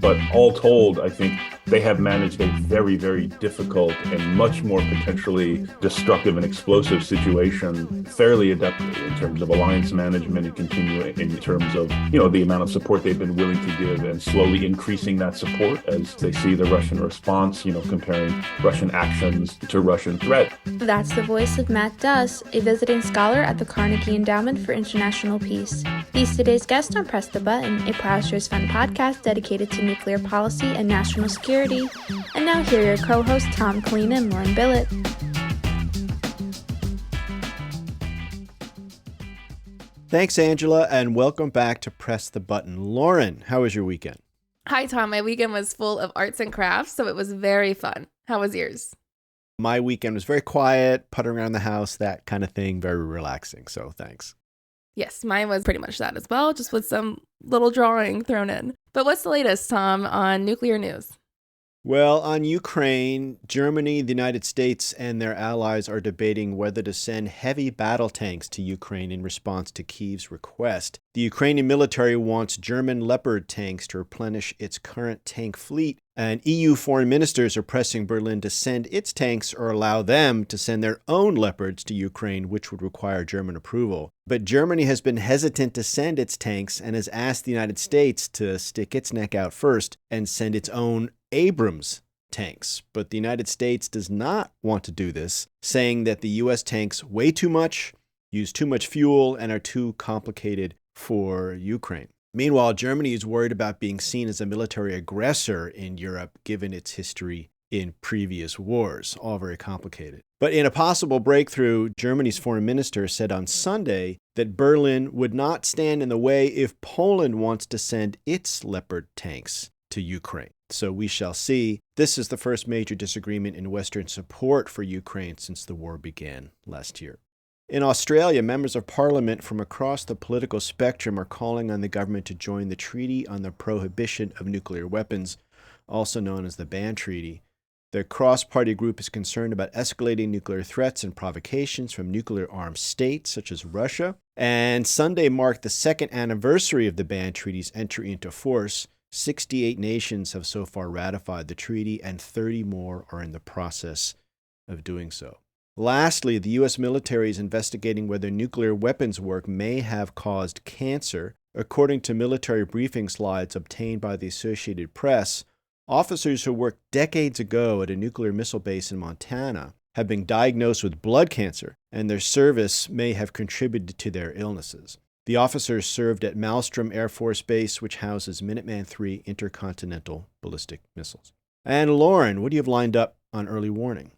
But all told, I think they have managed a very, very difficult and much more potentially destructive and explosive situation fairly adeptly in terms of alliance management and continuing in terms of, the amount of support they've been willing to give and slowly increasing that support as they see the Russian response, comparing Russian actions to Russian threat. That's the voice of Matt Duss, a visiting scholar at the Carnegie Endowment for International Peace. He's today's guest on Press the Button, a Browsers Fund podcast dedicated to nuclear policy and national security. And now here are your co-hosts Tom Collina and Lauren Billett. Thanks, Angela, and welcome back to Press the Button. Lauren, how was your weekend? Hi, Tom. My weekend was full of arts and crafts, so it was very fun. How was yours? My weekend was very quiet, puttering around the house, that kind of thing, very relaxing, so thanks. Yes, mine was pretty much that as well, just with some little drawing thrown in. But what's the latest, Tom, on nuclear news? Well, on Ukraine, Germany, the United States, and their allies are debating whether to send heavy battle tanks to Ukraine in response to Kyiv's request. The Ukrainian military wants German Leopard tanks to replenish its current tank fleet, and EU foreign ministers are pressing Berlin to send its tanks or allow them to send their own Leopards to Ukraine, which would require German approval. But Germany has been hesitant to send its tanks and has asked the United States to stick its neck out first and send its own Abrams tanks. But the United States does not want to do this, saying that the U.S. tanks weigh too much, use too much fuel, and are too complicated for Ukraine. Meanwhile, Germany is worried about being seen as a military aggressor in Europe, given its history in previous wars, all very complicated. But in a possible breakthrough, Germany's foreign minister said on Sunday that Berlin would not stand in the way if Poland wants to send its Leopard tanks to Ukraine. So we shall see. This is the first major disagreement in Western support for Ukraine since the war began last year. In Australia, members of parliament from across the political spectrum are calling on the government to join the Treaty on the Prohibition of Nuclear Weapons, also known as the Ban Treaty. The cross-party group is concerned about escalating nuclear threats and provocations from nuclear-armed states such as Russia. And Sunday marked the second anniversary of the Ban Treaty's entry into force. 68 nations have so far ratified the treaty, and 30 more are in the process of doing so. Lastly, the U.S. military is investigating whether nuclear weapons work may have caused cancer. According to military briefing slides obtained by the Associated Press, officers who worked decades ago at a nuclear missile base in Montana have been diagnosed with blood cancer, and their service may have contributed to their illnesses. The officers served at Malmstrom Air Force Base, which houses Minuteman III intercontinental ballistic missiles. And Lauren, what do you have lined up on Early Warning?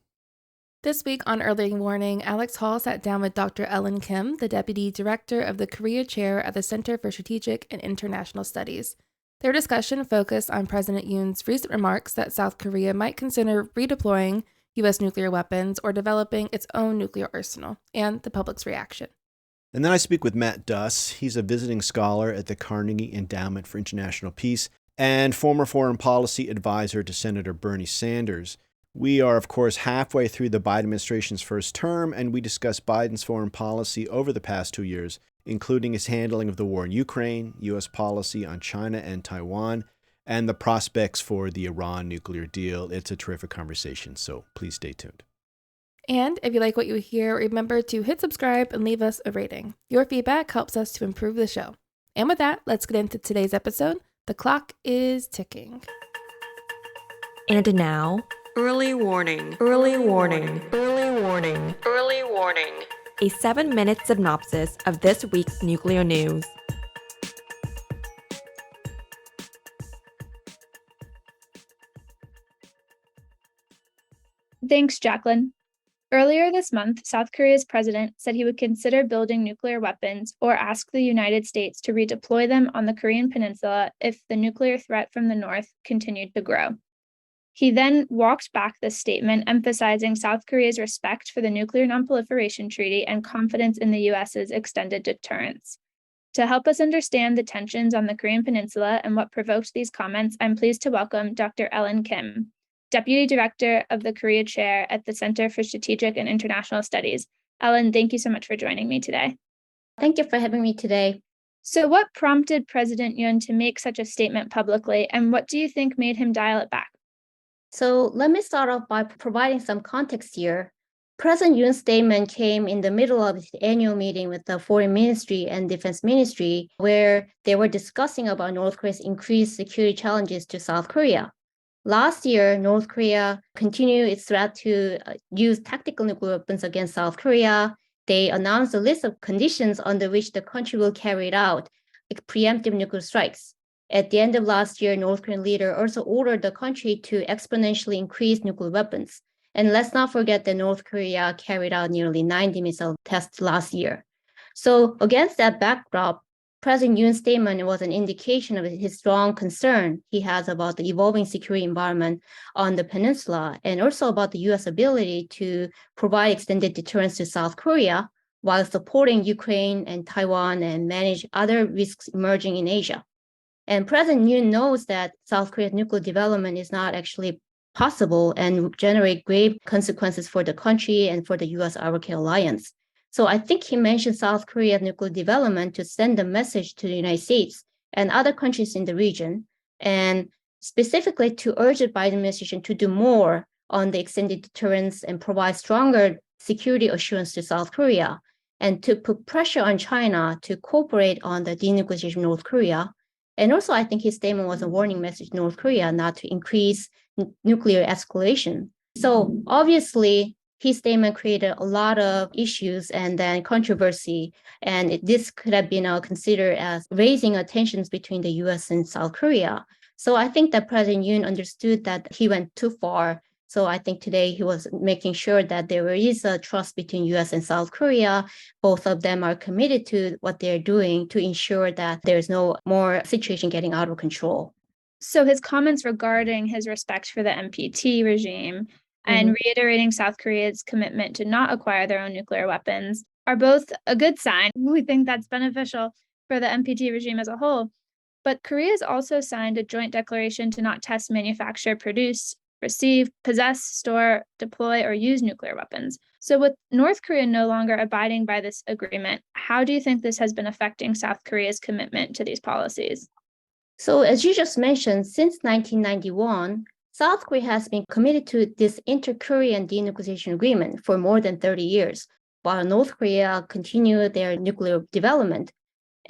This week on Early Warning, Alex Hall sat down with Dr. Ellen Kim, the Deputy Director of the Korea Chair at the Center for Strategic and International Studies. Their discussion focused on President Yoon's recent remarks that South Korea might consider redeploying U.S. nuclear weapons or developing its own nuclear arsenal, and the public's reaction. And then I speak with Matt Duss. He's a visiting scholar at the Carnegie Endowment for International Peace and former foreign policy advisor to Senator Bernie Sanders. We are, of course, halfway through the Biden administration's first term, and we discuss Biden's foreign policy over the past 2 years, including his handling of the war in Ukraine, U.S. policy on China and Taiwan, and the prospects for the Iran nuclear deal. It's a terrific conversation, so please stay tuned. And if you like what you hear, remember to hit subscribe and leave us a rating. Your feedback helps us to improve the show. And with that, let's get into today's episode. The clock is ticking. And now, Early Warning, Early Warning, Early Warning, Early Warning. A 7-minute synopsis of this week's nuclear news. Thanks, Jacqueline. Earlier this month, South Korea's president said he would consider building nuclear weapons or ask the United States to redeploy them on the Korean Peninsula if the nuclear threat from the North continued to grow. He then walked back this statement, emphasizing South Korea's respect for the Nuclear Nonproliferation Treaty and confidence in the U.S.'s extended deterrence. To help us understand the tensions on the Korean Peninsula and what provoked these comments, I'm pleased to welcome Dr. Ellen Kim, Deputy Director of the Korea Chair at the Center for Strategic and International Studies. Ellen, thank you so much for joining me today. Thank you for having me today. So, what prompted President Yoon to make such a statement publicly, and what do you think made him dial it back? So let me start off by providing some context here. President Yoon's statement came in the middle of the annual meeting with the Foreign Ministry and Defense Ministry, where they were discussing about North Korea's increased security challenges to South Korea. Last year, North Korea continued its threat to use tactical nuclear weapons against South Korea. They announced a list of conditions under which the country will carry out preemptive nuclear strikes. At the end of last year, North Korean leader also ordered the country to exponentially increase nuclear weapons. And let's not forget that North Korea carried out nearly 90 missile tests last year. So against that backdrop, President Yoon's statement was an indication of his strong concern he has about the evolving security environment on the peninsula, and also about the U.S. ability to provide extended deterrence to South Korea while supporting Ukraine and Taiwan and manage other risks emerging in Asia. And President Yoon knows that South Korea's nuclear development is not actually possible and generate grave consequences for the country and for the U.S.-ROK alliance. So I think he mentioned South Korea's nuclear development to send a message to the United States and other countries in the region, and specifically to urge the Biden administration to do more on the extended deterrence and provide stronger security assurance to South Korea, and to put pressure on China to cooperate on the denuclearization of North Korea. And also, I think his statement was a warning message to North Korea not to increase nuclear escalation. So obviously, his statement created a lot of issues and then controversy. And this could have been considered as raising tensions between the US and South Korea. So I think that President Yoon understood that he went too far. So I think today he was making sure that there is a trust between US and South Korea. Both of them are committed to what they're doing to ensure that there's no more situation getting out of control. So his comments regarding his respect for the NPT regime and reiterating South Korea's commitment to not acquire their own nuclear weapons are both a good sign. We think that's beneficial for the NPT regime as a whole. But Korea has also signed a joint declaration to not test, manufacture, produce, receive, possess, store, deploy, or use nuclear weapons. So with North Korea no longer abiding by this agreement, how do you think this has been affecting South Korea's commitment to these policies? So as you just mentioned, since 1991, South Korea has been committed to this inter-Korean denuclearization agreement for more than 30 years, while North Korea continued their nuclear development.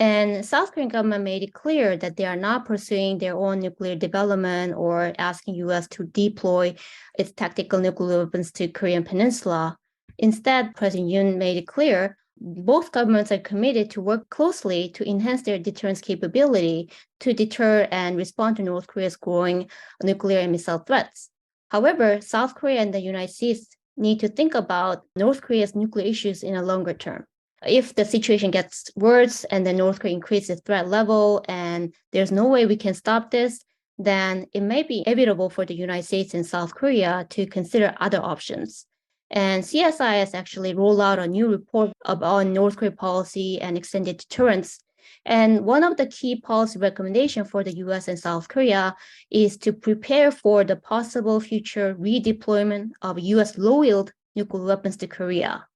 And South Korean government made it clear that they are not pursuing their own nuclear development or asking U.S. to deploy its tactical nuclear weapons to Korean Peninsula. Instead, President Yoon made it clear both governments are committed to work closely to enhance their deterrence capability to deter and respond to North Korea's growing nuclear and missile threats. However, South Korea and the United States need to think about North Korea's nuclear issues in a longer term. If the situation gets worse and then North Korea increases its threat level and there's no way we can stop this, then it may be inevitable for the United States and South Korea to consider other options. And CSIS actually rolled out a new report about North Korea policy and extended deterrence. And one of the key policy recommendations for the US and South Korea is to prepare for the possible future redeployment of US low-yield nuclear weapons to Korea.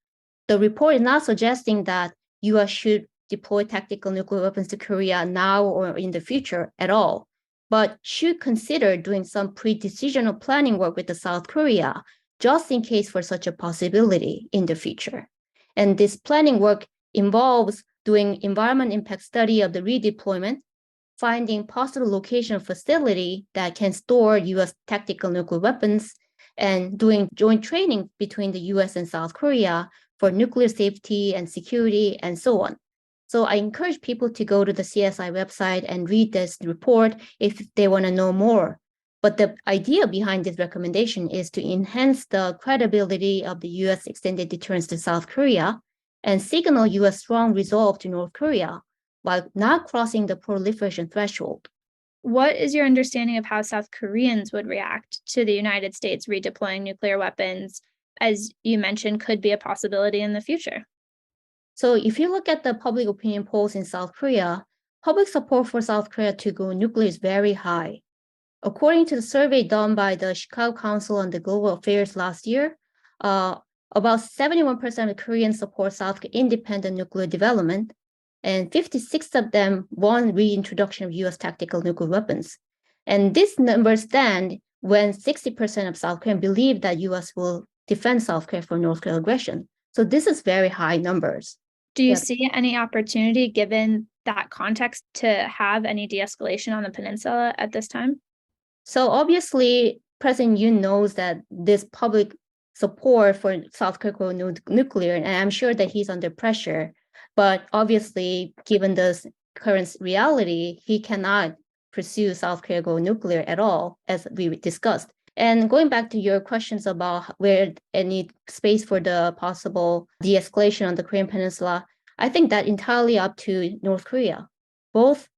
The report is not suggesting that US should deploy tactical nuclear weapons to Korea now or in the future at all, but should consider doing some pre-decisional planning work with the South Korea just in case for such a possibility in the future. And this planning work involves doing environment impact study of the redeployment, finding possible location of facility that can store US tactical nuclear weapons, and doing joint training between the US and South Korea for nuclear safety and security and so on. So I encourage people to go to the CSI website and read this report if they want to know more. But the idea behind this recommendation is to enhance the credibility of the US extended deterrence to South Korea and signal US strong resolve to North Korea while not crossing the proliferation threshold. What is your understanding of how South Koreans would react to the United States redeploying nuclear weapons, as you mentioned, could be a possibility in the future? So if you look at the public opinion polls in South Korea, public support for South Korea to go nuclear is very high. According to the survey done by the Chicago Council on the Global Affairs last year, about 71% of Koreans support South Korea's independent nuclear development, and 56 of them want reintroduction of U.S. tactical nuclear weapons. And these numbers stand when 60% of South Koreans believe that U.S. will defend South Korea from North Korean aggression. So this is very high numbers. Do you see any opportunity, given that context, to have any de-escalation on the peninsula at this time? So obviously, President Yoon knows that this public support for South Korea going nuclear, and I'm sure that he's under pressure. But obviously, given this current reality, he cannot pursue South Korea going nuclear at all, as we discussed. And going back to your questions about where any space for the possible de-escalation on the Korean Peninsula, I think that entirely up to North Korea. Both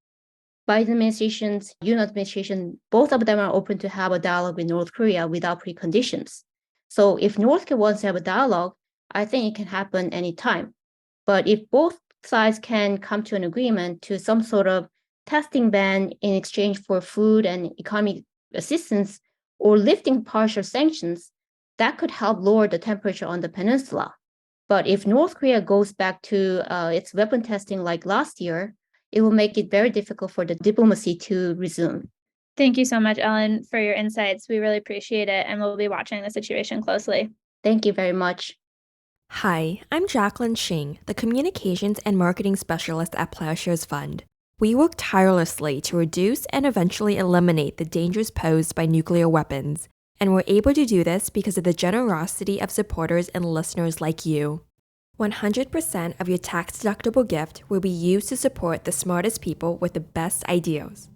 Biden administrations, Yoon administration, both of them are open to have a dialogue with North Korea without preconditions. So if North Korea wants to have a dialogue, I think it can happen anytime. But if both sides can come to an agreement to some sort of testing ban in exchange for food and economic assistance, or lifting partial sanctions, that could help lower the temperature on the peninsula. But if North Korea goes back to its weapon testing like last year, it will make it very difficult for the diplomacy to resume. Thank you so much, Ellen, for your insights. We really appreciate it, and we'll be watching the situation closely. Thank you very much. Hi, I'm Jacqueline Shing, the Communications and Marketing Specialist at Plowshares Fund. We work tirelessly to reduce and eventually eliminate the dangers posed by nuclear weapons, and we're able to do this because of the generosity of supporters and listeners like you. 100% of your tax-deductible gift will be used to support the smartest people with the best ideas.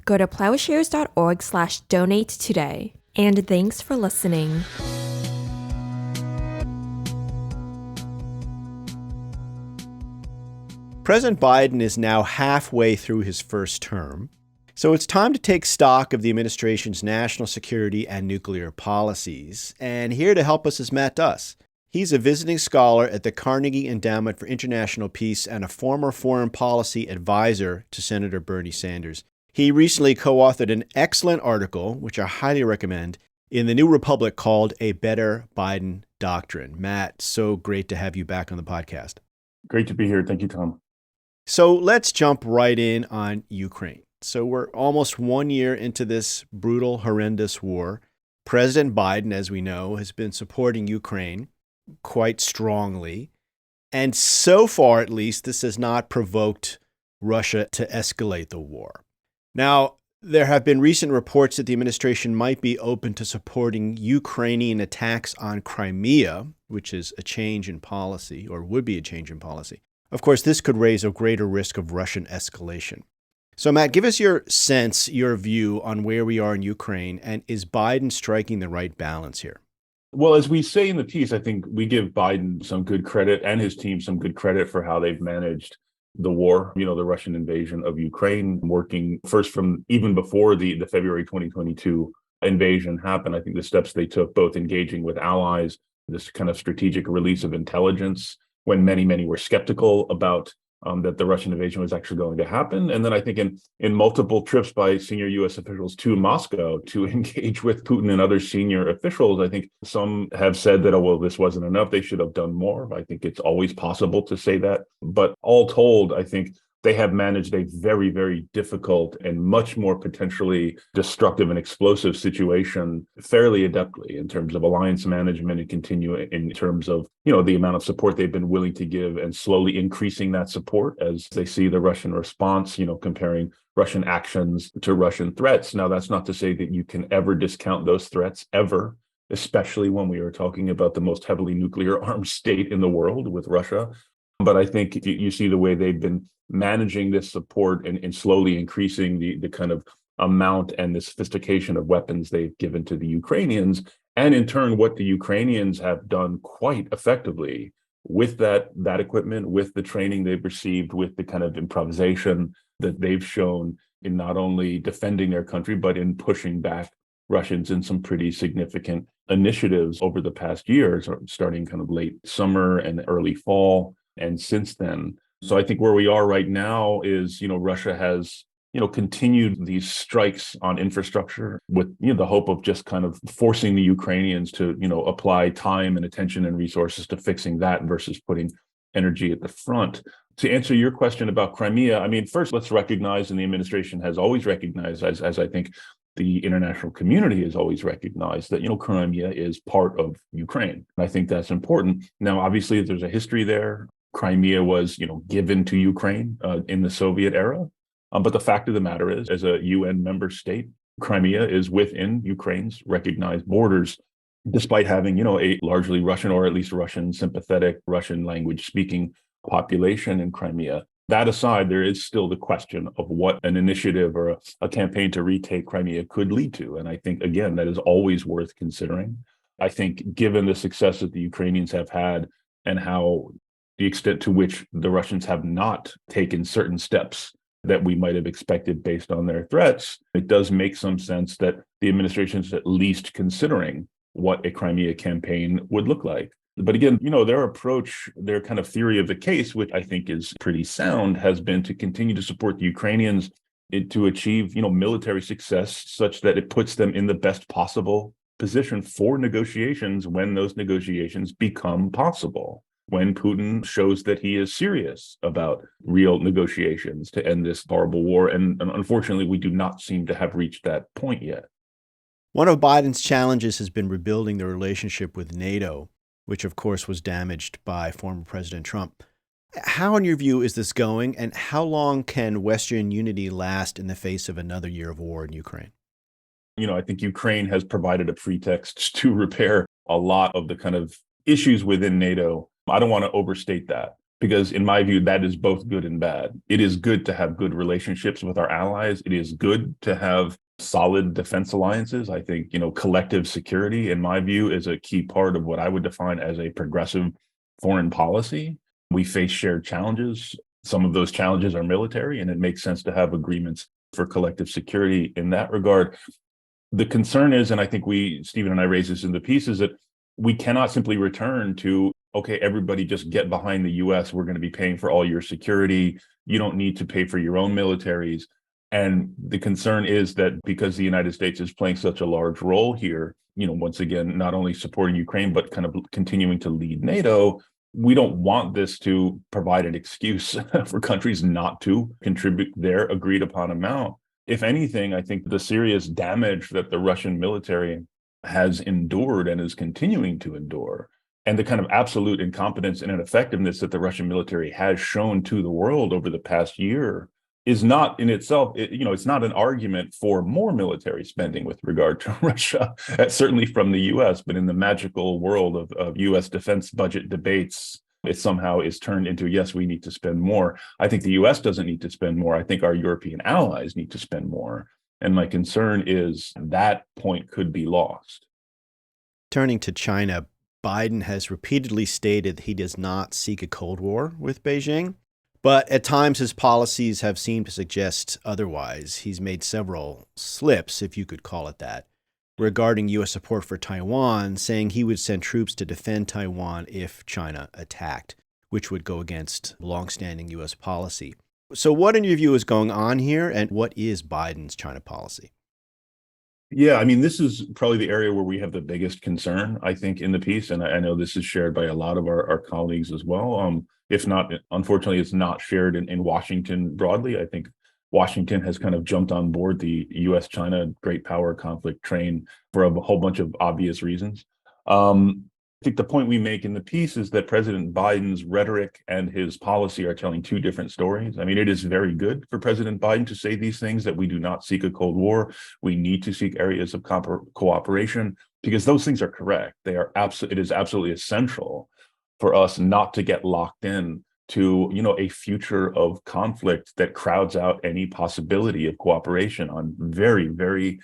Go to plowshares.org/donate today. And thanks for listening. President Biden is now halfway through his first term, so it's time to take stock of the administration's national security and nuclear policies. And here to help us is Matt Duss. He's a visiting scholar at the Carnegie Endowment for International Peace and a former foreign policy advisor to Senator Bernie Sanders. He recently co-authored an excellent article, which I highly recommend, in the New Republic called A Better Biden Doctrine. Matt, so great to have you back on the podcast. Great to be here. Thank you, Tom. So let's jump right in on Ukraine. So we're almost 1 year into this brutal, horrendous war. President Biden, as we know, has been supporting Ukraine quite strongly. And so far, at least, this has not provoked Russia to escalate the war. Now, there have been recent reports that the administration might be open to supporting Ukrainian attacks on Crimea, which is a change in policy, or would be a change in policy. Of course, this could raise a greater risk of Russian escalation. So, Matt, give us your sense, your view on where we are in Ukraine, and is Biden striking the right balance here? Well, as we say in the piece, I think we give Biden some good credit and his team some good credit for how they've managed the war, the Russian invasion of Ukraine, working first from even before the February 2022 invasion happened. I think the steps they took, both engaging with allies, this kind of strategic release of intelligence, when many were skeptical about that the Russian invasion was actually going to happen. And then I think in multiple trips by senior U.S. officials to Moscow to engage with Putin and other senior officials, I think some have said that, oh, well, this wasn't enough. They should have done more. I think it's always possible to say that. But all told, I think they have managed a very difficult and much more potentially destructive and explosive situation fairly adeptly in terms of alliance management and continue in terms of, the amount of support they've been willing to give and slowly increasing that support as they see the Russian response, comparing Russian actions to Russian threats. Now, that's not to say that you can ever discount those threats ever, especially when we are talking about the most heavily nuclear armed state in the world with Russia. But I think you see the way they've been managing this support and slowly increasing the kind of amount and the sophistication of weapons they've given to the Ukrainians, and in turn, what the Ukrainians have done quite effectively with that equipment, with the training they've received, with the kind of improvisation that they've shown in not only defending their country, but in pushing back Russians in some pretty significant initiatives over the past years, starting kind of late summer and early fall. And since then, so I think where we are right now is, Russia has, continued these strikes on infrastructure with, the hope of just kind of forcing the Ukrainians to, apply time and attention and resources to fixing that versus putting energy at the front. To answer your question about Crimea, I mean, first, let's recognize, and the administration has always recognized, as I think the international community has always recognized, that, Crimea is part of Ukraine. And I think that's important. Now, obviously, there's a history there. Crimea was, given to Ukraine in the Soviet era. But the fact of the matter is, as a UN member state, Crimea is within Ukraine's recognized borders, despite having, a largely Russian, or at least Russian sympathetic, Russian language speaking population in Crimea. That aside, there is still the question of what an initiative or a campaign to retake Crimea could lead to. And I think, again, that is always worth considering. I think given the success that the Ukrainians have had and how the extent to which the Russians have not taken certain steps that we might have expected based on their threats, it does make some sense that the administration is at least considering what a Crimea campaign would look like. But again, their approach, their kind of theory of the case, which I think is pretty sound, has been to continue to support the Ukrainians to achieve, military success such that it puts them in the best possible position for negotiations when those negotiations become possible, when Putin shows that he is serious about real negotiations to end this horrible war. And unfortunately, we do not seem to have reached that point yet. One of Biden's challenges has been rebuilding the relationship with NATO, which of course was damaged by former President Trump. How, in your view, is this going, and how long can Western unity last in the face of another year of war in Ukraine? I think Ukraine has provided a pretext to repair a lot of the kind of issues within NATO. I don't want to overstate that, because in my view, that is both good and bad. It is good to have good relationships with our allies. It is good to have solid defense alliances. I think, collective security, in my view, is a key part of what I would define as a progressive foreign policy. We face shared challenges. Some of those challenges are military, and it makes sense to have agreements for collective security in that regard. The concern is, and I think Stephen and I raised this in the piece, is that we cannot simply return to, okay, everybody just get behind the US. We're going to be paying for all your security. You don't need to pay for your own militaries. And the concern is that because the United States is playing such a large role here, once again, not only supporting Ukraine, but kind of continuing to lead NATO, we don't want this to provide an excuse for countries not to contribute their agreed upon amount. If anything, I think the serious damage that the Russian military has endured and is continuing to endure, and the kind of absolute incompetence and ineffectiveness that the Russian military has shown to the world over the past year, is not in itself, it's not an argument for more military spending with regard to Russia, certainly from the US, but in the magical world of US defense budget debates, it somehow is turned into, yes, we need to spend more. I think the US doesn't need to spend more. I think our European allies need to spend more. And my concern is that point could be lost. Turning to China, Biden has repeatedly stated he does not seek a Cold War with Beijing. But at times, his policies have seemed to suggest otherwise. He's made several slips, if you could call it that, regarding U.S. support for Taiwan, saying he would send troops to defend Taiwan if China attacked, which would go against longstanding U.S. policy. So what, in your view, is going on here, and what is Biden's China policy? Yeah, I mean, this is probably the area where we have the biggest concern, I think, in the piece. And I know this is shared by a lot of our colleagues as well. If not, unfortunately, it's not shared in Washington broadly. I think Washington has kind of jumped on board the US-China great power conflict train for a whole bunch of obvious reasons. I think the point we make in the piece is that President Biden's rhetoric and his policy are telling two different stories. I mean, it is very good for President Biden to say these things, that we do not seek a Cold War. We need to seek areas of cooperation, because those things are correct. It is absolutely essential for us not to get locked in to, a future of conflict that crowds out any possibility of cooperation on very, very,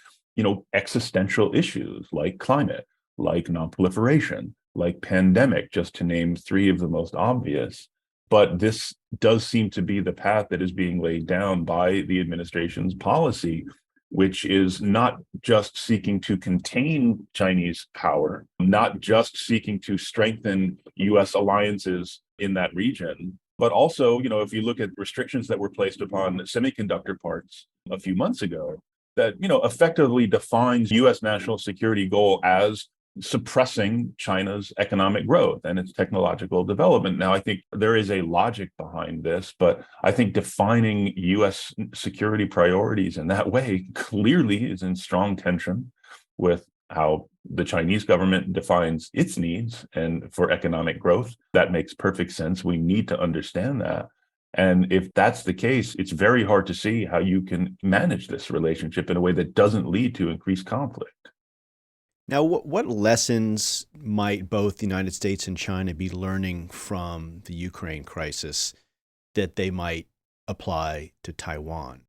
existential issues like climate, like nonproliferation, like pandemic, just to name three of the most obvious. But this does seem to be the path that is being laid down by the administration's policy, which is not just seeking to contain Chinese power, not just seeking to strengthen US alliances in that region, but also, if you look at restrictions that were placed upon semiconductor parts a few months ago, that, effectively defines US national security goal as suppressing China's economic growth and its technological development. Now, I think there is a logic behind this, but I think defining U.S. security priorities in that way clearly is in strong tension with how the Chinese government defines its needs and for economic growth. That makes perfect sense. We need to understand that. And if that's the case, it's very hard to see how you can manage this relationship in a way that doesn't lead to increased conflict. Now, what lessons might both the United States and China be learning from the Ukraine crisis that they might apply to Taiwan?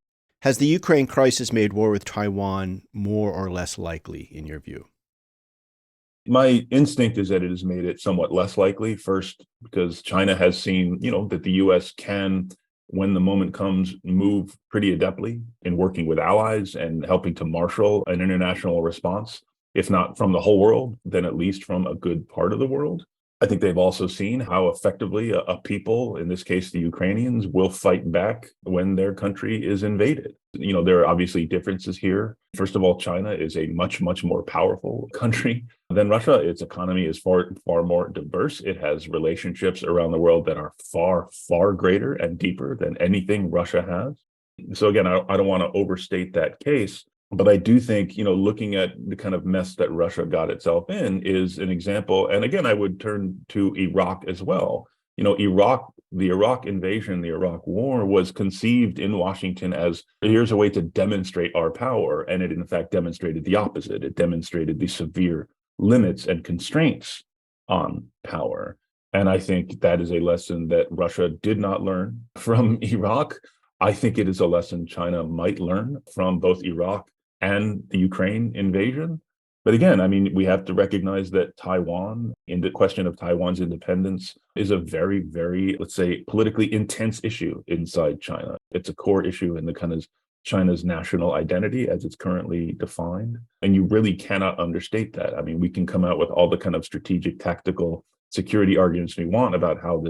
Has the Ukraine crisis made war with Taiwan more or less likely, in your view? My instinct is that it has made it somewhat less likely. First, because China has seen, that the U.S. can, when the moment comes, move pretty adeptly in working with allies and helping to marshal an international response, if not from the whole world, then at least from a good part of the world. I think they've also seen how effectively a people, in this case, the Ukrainians, will fight back when their country is invaded. There are obviously differences here. First of all, China is a much, much more powerful country than Russia. Its economy is far, far more diverse. It has relationships around the world that are far, far greater and deeper than anything Russia has. So again, I don't want to overstate that case. But I do think, looking at the kind of mess that Russia got itself in is an example. And again, I would turn to Iraq as well. The Iraq invasion, the Iraq war was conceived in Washington as here's a way to demonstrate our power. And it in fact demonstrated the opposite. It demonstrated the severe limits and constraints on power. And I think that is a lesson that Russia did not learn from Iraq. I think it is a lesson China might learn from both Iraq and the Ukraine invasion. But again, we have to recognize that Taiwan, in the question of Taiwan's independence, is a very, very, let's say, politically intense issue inside China. It's a core issue in the kind of China's national identity as it's currently defined. And you really cannot understate that. We can come out with all the kind of strategic, tactical security arguments we want about how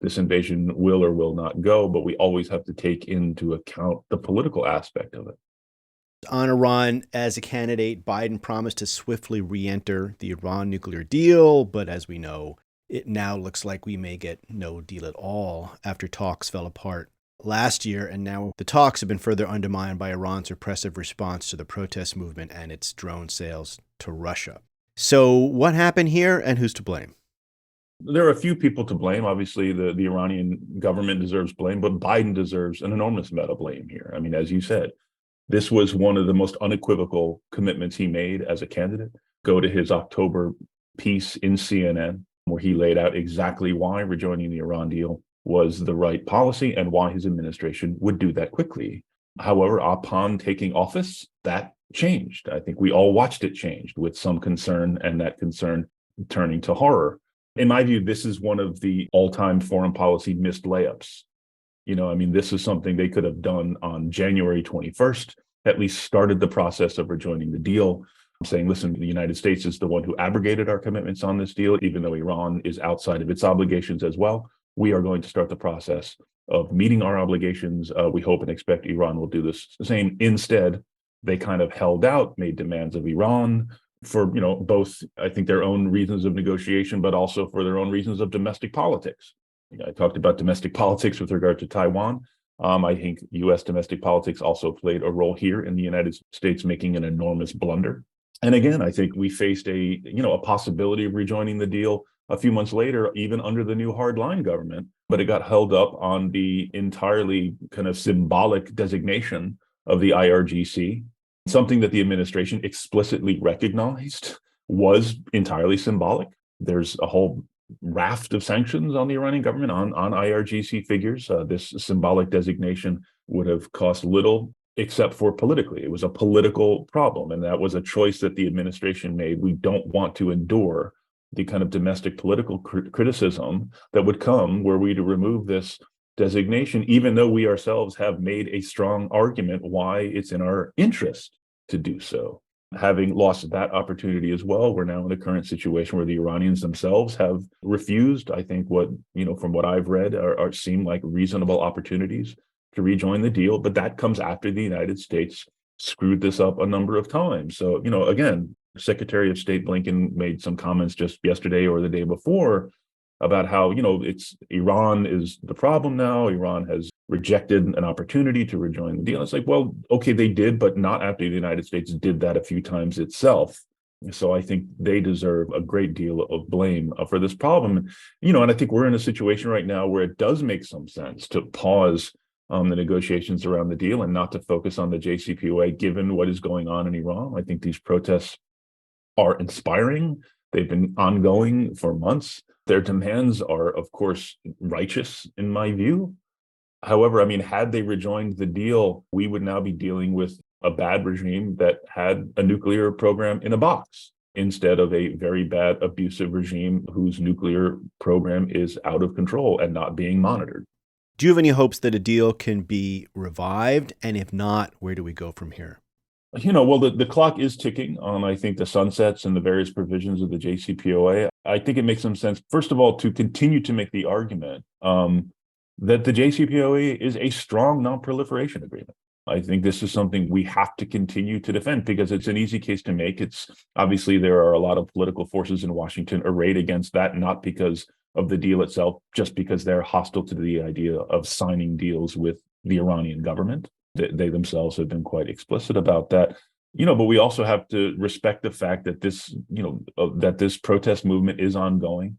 this invasion will or will not go, but we always have to take into account the political aspect of it. On Iran, as a candidate, Biden promised to swiftly re-enter the Iran nuclear deal, but as we know, it now looks like we may get no deal at all after talks fell apart last year, and now the talks have been further undermined by Iran's repressive response to the protest movement and its drone sales to Russia. So what happened here, and who's to blame? There are a few people to blame. Obviously, the Iranian government deserves blame, but Biden deserves an enormous amount of blame here. As you said, this was one of the most unequivocal commitments he made as a candidate. Go to his October piece in CNN, where he laid out exactly why rejoining the Iran deal was the right policy and why his administration would do that quickly. However, upon taking office, that changed. I think we all watched it change with some concern, and that concern turning to horror. In my view, this is one of the all-time foreign policy missed layups. This is something they could have done on January 21st, at least started the process of rejoining the deal, saying, listen, the United States is the one who abrogated our commitments on this deal, even though Iran is outside of its obligations as well. We are going to start the process of meeting our obligations. We hope and expect Iran will do the same. Instead, they kind of held out, made demands of Iran for, both, I think, their own reasons of negotiation, but also for their own reasons of domestic politics. I talked about domestic politics with regard to Taiwan. I think U.S. domestic politics also played a role here in the United States making an enormous blunder. And again, I think we faced a possibility of rejoining the deal a few months later, even under the new hardline government, but it got held up on the entirely kind of symbolic designation of the IRGC, something that the administration explicitly recognized was entirely symbolic. There's a whole raft of sanctions on the Iranian government on IRGC figures. This symbolic designation would have cost little except for politically. It was a political problem, and that was a choice that the administration made. We don't want to endure the kind of domestic political criticism that would come were we to remove this designation, even though we ourselves have made a strong argument why it's in our interest to do so. Having lost that opportunity as well, we're now in the current situation where the Iranians themselves have refused, I think, what, from what I've read, are seem like reasonable opportunities to rejoin the deal. But that comes after the United States screwed this up a number of times. So, again, Secretary of State Blinken made some comments just yesterday or the day before about how, it's Iran is the problem now. Iran has rejected an opportunity to rejoin the deal. It's like, well, okay, they did, but not after the United States did that a few times itself. So I think they deserve a great deal of blame for this problem. And I think we're in a situation right now where it does make some sense to pause the negotiations around the deal and not to focus on the JCPOA, given what is going on in Iran. I think these protests are inspiring. They've been ongoing for months. Their demands are, of course, righteous in my view. However, had they rejoined the deal, we would now be dealing with a bad regime that had a nuclear program in a box instead of a very bad, abusive regime whose nuclear program is out of control and not being monitored. Do you have any hopes that a deal can be revived? And if not, where do we go from here? Well, the clock is ticking on, I think, the sunsets and the various provisions of the JCPOA. I think it makes some sense, first of all, to continue to make the argument that the JCPOA is a strong non-proliferation agreement. I think this is something we have to continue to defend because it's an easy case to make. It's obviously there are a lot of political forces in Washington arrayed against that, not because of the deal itself, just because they're hostile to the idea of signing deals with the Iranian government. They themselves have been quite explicit about that. But we also have to respect the fact that this protest movement is ongoing.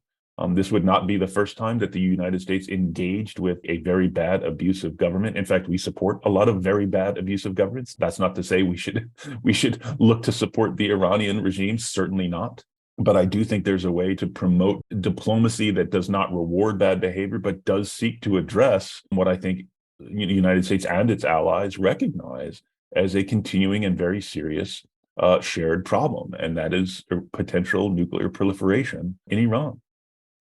This would not be the first time that the United States engaged with a very bad, abusive government. In fact, we support a lot of very bad, abusive governments. That's not to say we should look to support the Iranian regime. Certainly not. But I do think there's a way to promote diplomacy that does not reward bad behavior, but does seek to address what I think the United States and its allies recognize as a continuing and very serious shared problem, and that is potential nuclear proliferation in Iran.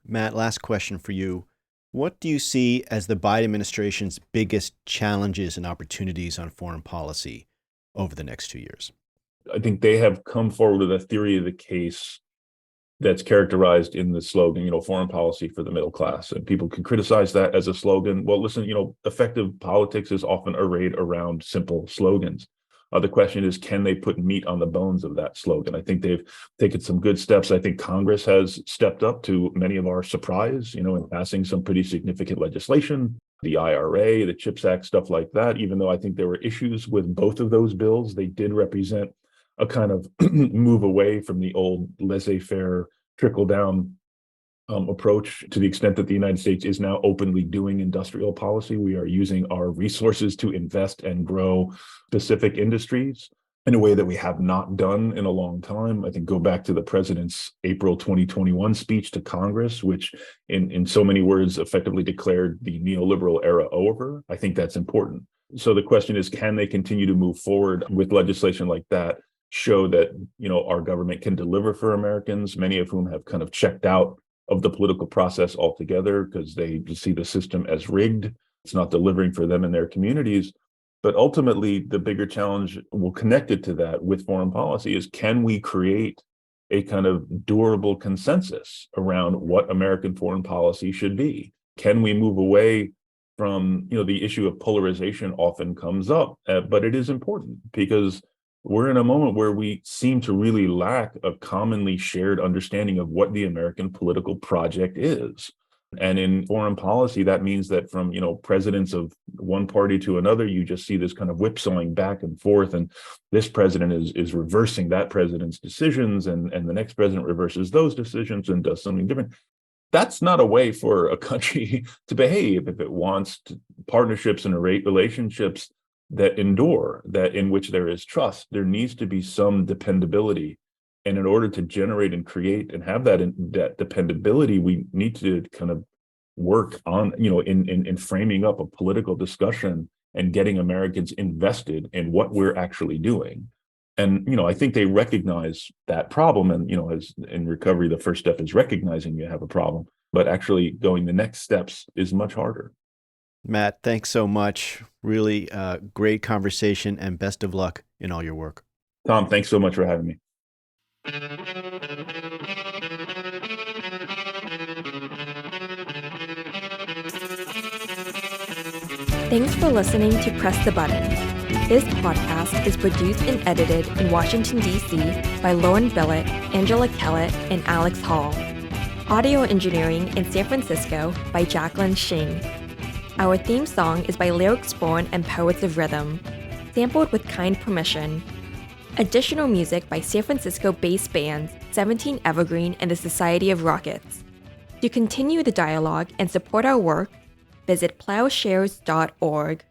Matt, last question for you. What do you see as the Biden administration's biggest challenges and opportunities on foreign policy over the next 2 years? I think they have come forward with a theory of the case that's characterized in the slogan, foreign policy for the middle class. And people can criticize that as a slogan. Well, listen, effective politics is often arrayed around simple slogans. The question is, can they put meat on the bones of that slogan? I think they've taken some good steps. I think Congress has stepped up to many of our surprise, in passing some pretty significant legislation, the IRA, the CHIPS Act, stuff like that. Even though I think there were issues with both of those bills, they did represent a kind of move away from the old laissez-faire trickle-down approach. To the extent that the United States is now openly doing industrial policy, we are using our resources to invest and grow specific industries in a way that we have not done in a long time. I think go back to the president's April 2021 speech to Congress, which in so many words effectively declared the neoliberal era over. I think that's important. So the question is, can they continue to move forward with legislation like that, show that, our government can deliver for Americans, many of whom have kind of checked out of the political process altogether because they see the system as rigged. It's not delivering for them and their communities. But ultimately, the bigger challenge connected to that with foreign policy is, can we create a kind of durable consensus around what American foreign policy should be? Can we move away from, the issue of polarization often comes up, but it is important because we're in a moment where we seem to really lack a commonly shared understanding of what the American political project is. And in foreign policy, that means that from, presidents of one party to another, you just see this kind of whipsawing back and forth. And this president is reversing that president's decisions, and the next president reverses those decisions and does something different. That's not a way for a country to behave if it wants partnerships and relationships that endure, that in which there is trust. There needs to be some dependability. And in order to generate and create and have that dependability, we need to kind of work on, in framing up a political discussion and getting Americans invested in what we're actually doing. And, I think they recognize that problem. And, as in recovery, the first step is recognizing you have a problem, but actually going the next steps is much harder. Matt, thanks so much. Really great conversation, and best of luck in all your work. Tom, thanks so much for having me. Thanks for listening to Press the Button. This podcast is produced and edited in Washington, D.C. by Lauren Billett, Angela Kellett, and Alex Hall. Audio engineering in San Francisco by Jacqueline Shing. Our theme song is by Lyrics Born and Poets of Rhythm, sampled with kind permission. Additional music by San Francisco-based bands 17 Evergreen and the Society of Rockets. To continue the dialogue and support our work, visit plowshares.org.